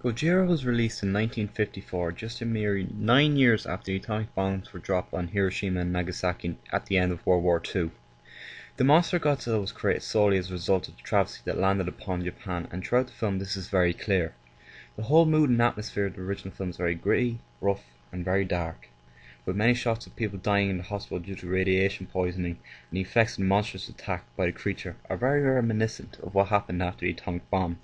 Gojira was released in 1954, just a mere 9 years after the atomic bombs were dropped on Hiroshima and Nagasaki at the end of World War II. The monster Godzilla was created solely as a result of the travesty that landed upon Japan, and throughout the film this is very clear. The whole mood and atmosphere of the original film is very gritty, rough, and very dark, with many shots of people dying in the hospital due to radiation poisoning, and the effects of the monstrous attack by the creature are very reminiscent of what happened after the atomic bomb.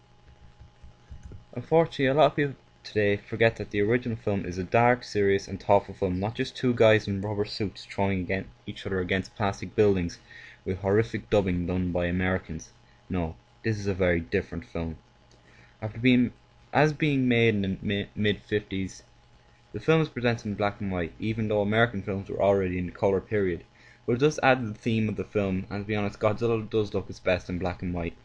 Unfortunately, a lot of people today forget that the original film is a dark, serious, and thoughtful film, not just two guys in rubber suits throwing each other against plastic buildings with horrific dubbing done by Americans. No, this is a very different film. After being made in the mid-50s, the film is presented in black and white, even though American films were already in the colour period. But it does add to the theme of the film, and to be honest, Godzilla does look its best in black and white.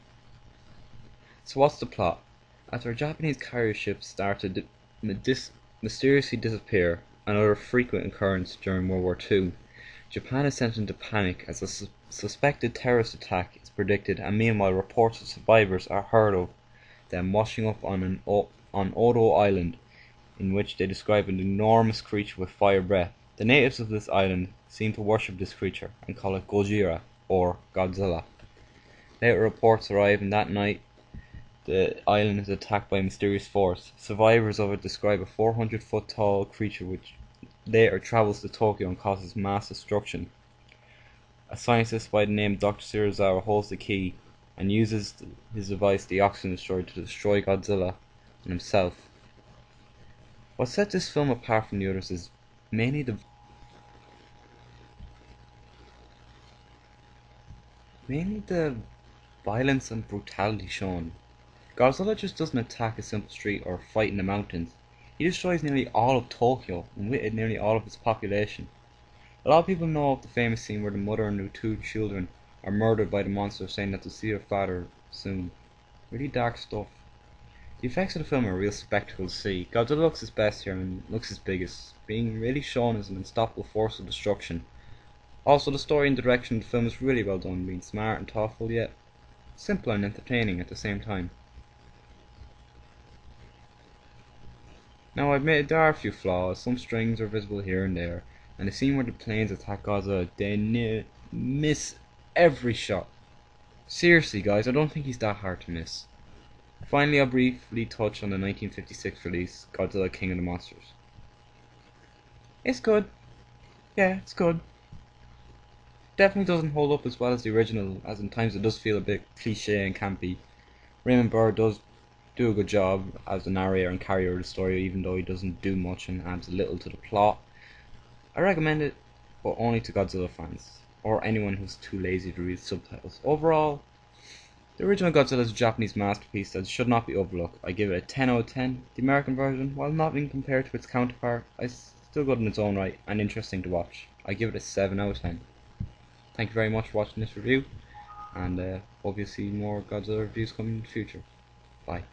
So what's the plot? After a Japanese carrier ship started to mysteriously disappear, another frequent occurrence during World War II, Japan is sent into panic as a suspected terrorist attack is predicted, and meanwhile reports of survivors are heard of them washing up on Odo Island, in which they describe an enormous creature with fire breath. The natives of this island seem to worship this creature and call it Gojira, or Godzilla. Later reports arrive, and that night the island is attacked by a mysterious force. Survivors of it describe a 400-foot tall creature which later travels to Tokyo and causes mass destruction. A scientist by the name of Dr. Serizawa holds the key and uses his device, the Oxygen Destroyer, to destroy Godzilla and himself. What sets this film apart from the others is mainly the violence and brutality shown. Godzilla just doesn't attack a simple street or fight in the mountains. He destroys nearly all of Tokyo, and with it nearly all of its population. A lot of people know of the famous scene where the mother and her two children are murdered by the monster, saying that they'll see their father soon. Really dark stuff. The effects of the film are a real spectacle to see. Godzilla looks his best here and looks his biggest, being really shown as an unstoppable force of destruction. Also, the story and direction of the film is really well done, being smart and thoughtful, yet simple and entertaining at the same time. Now, I admit there are a few flaws. Some strings are visible here and there, and the scene where the planes attack Godzilla, they miss every shot. Seriously guys, I don't think he's that hard to miss. Finally, I'll briefly touch on the 1956 release, Godzilla King of the Monsters. It's good. Yeah, it's good. Definitely doesn't hold up as well as the original, as in times it does feel a bit cliche and campy. Raymond Burr does do a good job as the narrator and carrier of the story, even though he doesn't do much and adds little to the plot. I recommend it, but only to Godzilla fans, or anyone who's too lazy to read subtitles. Overall, the original Godzilla is a Japanese masterpiece that should not be overlooked. I give it a 10 out of 10. The American version, while not being compared to its counterpart, is still good in its own right and interesting to watch. I give it a 7 out of 10. Thank you very much for watching this review, and hope you see more Godzilla reviews coming in the future. Bye.